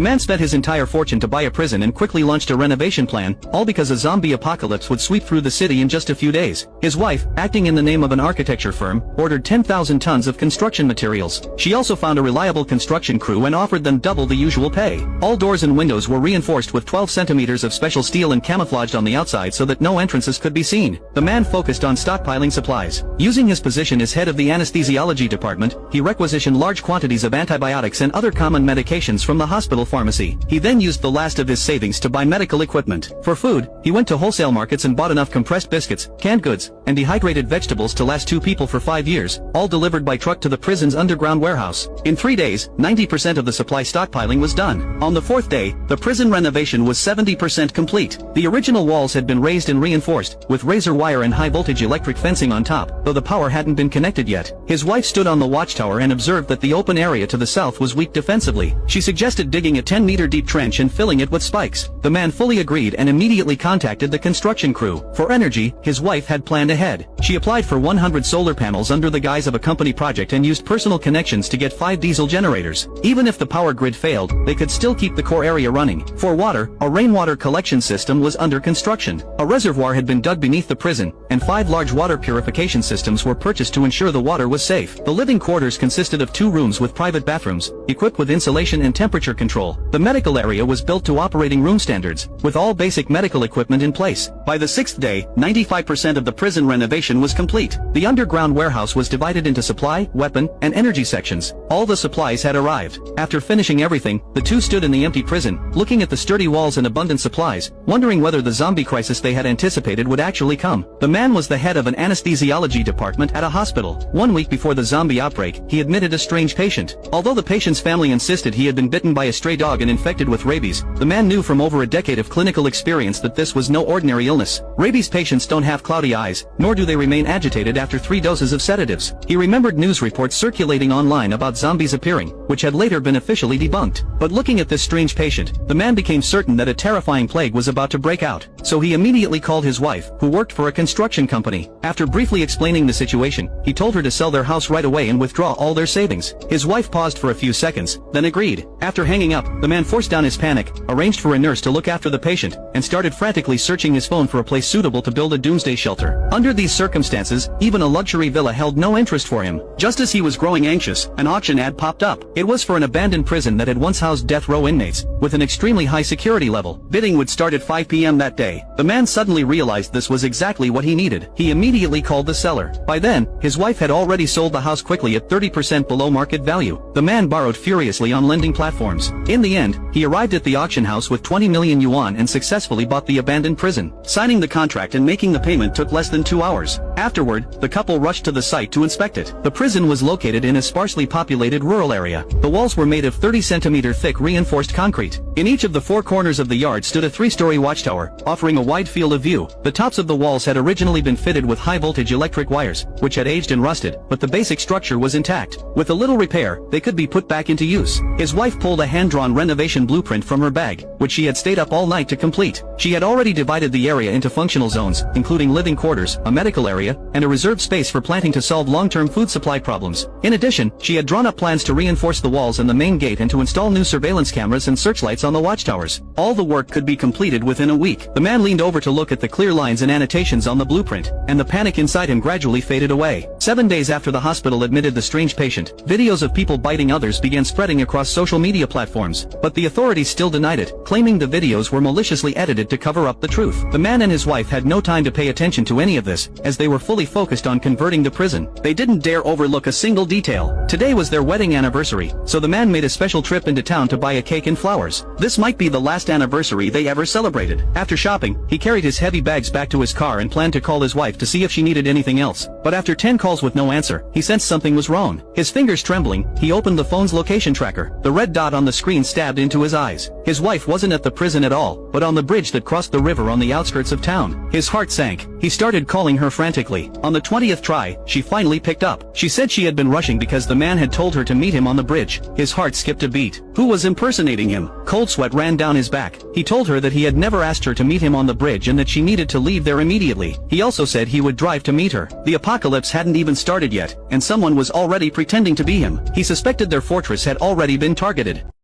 The man spent his entire fortune to buy a prison and quickly launched a renovation plan, all because a zombie apocalypse would sweep through the city in just a few days. His wife, acting in the name of an architecture firm, ordered 10,000 tons of construction materials. She also found a reliable construction crew and offered them double the usual pay. All doors and windows were reinforced with 12 centimeters of special steel and camouflaged on the outside so that no entrances could be seen. The man focused on stockpiling supplies. Using his position as head of the anesthesiology department, he requisitioned large quantities of antibiotics and other common medications from the hospital pharmacy. He then used the last of his savings to buy medical equipment. For food, he went to wholesale markets and bought enough compressed biscuits, canned goods, and dehydrated vegetables to last 2 people for 5 years, all delivered by truck to the prison's underground warehouse. In 3 days, 90% of the supply stockpiling was done. On the 4th day, the prison renovation was 70% complete. The original walls had been raised and reinforced, with razor wire and high-voltage electric fencing on top, though the power hadn't been connected yet. His wife stood on the watchtower and observed that the open area to the south was weak defensively. She suggested digging a 10-meter deep trench and filling it with spikes. The man fully agreed and immediately contacted the construction crew. For energy, his wife had planned ahead. She applied for 100 solar panels under the guise of a company project and used personal connections to get 5 diesel generators. Even if the power grid failed, they could still keep the core area running. For water, a rainwater collection system was under construction. A reservoir had been dug beneath the prison, and 5 large water purification systems were purchased to ensure the water was safe. The living quarters consisted of 2 rooms with private bathrooms, equipped with insulation and temperature control. The medical area was built to operating room standards, with all basic medical equipment in place. By the 6th day, 95% of the prison renovation was complete. The underground warehouse was divided into supply, weapon, and energy sections. All the supplies had arrived. After finishing everything, the two stood in the empty prison, looking at the sturdy walls and abundant supplies, wondering whether the zombie crisis they had anticipated would actually come. The man was the head of an anesthesiology department at a hospital. 1 week before the zombie outbreak, he admitted a strange patient. Although the patient's family insisted he had been bitten by a stray dog and infected with rabies, the man knew from over a decade of clinical experience that this was no ordinary illness. Rabies patients don't have cloudy eyes, nor do they remain agitated after 3 doses of sedatives. He remembered news reports circulating online about zombies appearing, which had later been officially debunked. But looking at this strange patient, the man became certain that a terrifying plague was about to break out. So he immediately called his wife, who worked for a construction company. After briefly explaining the situation, he told her to sell their house right away and withdraw all their savings. His wife paused for a few seconds, then agreed. After hanging up, the man forced down his panic, arranged for a nurse to look after the patient, and started frantically searching his phone for a place suitable to build a doomsday shelter. Under these circumstances, even a luxury villa held no interest for him. Just as he was growing anxious, an auction ad popped up. It was for an abandoned prison that had once housed death row inmates, with an extremely high security level. Bidding would start at 5 p.m. that day. The man suddenly realized this was exactly what he needed. He immediately called the seller. By then, his wife had already sold the house quickly at 30% below market value. The man borrowed furiously on lending platforms. In the end, he arrived at the auction house with 20 million yuan and successfully bought the abandoned prison. Signing the contract and making the payment took less than 2 hours. Afterward, the couple rushed to the site to inspect it. The prison was located in a sparsely populated rural area. The walls were made of 30-centimeter thick reinforced concrete. In each of the 4 corners of the yard stood a 3-story watchtower, offering a wide field of view. The tops of the walls had originally been fitted with high-voltage electric wires, which had aged and rusted, but the basic structure was intact. With a little repair, they could be put back into use. His wife pulled a hand-drawn renovation blueprint from her bag, which she had stayed up all night to complete. She had already divided the area into functional zones, including living quarters, a medical area, and a reserved space for planting to solve long-term food supply problems. In addition, she had drawn up plans to reinforce the walls and the main gate and to install new surveillance cameras and searchlights on the watchtowers. All the work could be completed within a week. The man leaned over to look at the clear lines and annotations on the blueprint, and the panic inside him gradually faded away. 7 days after the hospital admitted the strange patient, videos of people biting others began spreading across social media platforms, but the authorities still denied it, claiming the videos were maliciously edited to cover up the truth. The man and his wife had no time to pay attention to any of this, as they were fully focused on converting the prison. They didn't dare overlook a single detail. Today was their wedding anniversary, so the man made a special trip into town to buy a cake and flowers. This might be the last anniversary they ever celebrated. After shopping, he carried his heavy bags back to his car and planned to call his wife to see if she needed anything else. But after 10 calls with no answer, he sensed something was wrong. His fingers trembling, he opened the phone's location tracker. The red dot on the screen stabbed into his eyes. His wife wasn't at the prison at all, but on the bridge that crossed the river on the outskirts of town. His heart sank. He started calling her frantically. On the 20th try, she finally picked up. She said she had been rushing because the man had told her to meet him on the bridge. His heart skipped a beat. Who was impersonating him? Cold sweat ran down his back. He told her that he had never asked her to meet him on the bridge and that she needed to leave there immediately. He also said he would drive to meet her. The apocalypse hadn't even started yet, and someone was already pretending to be him. He suspected their fortress had already been targeted.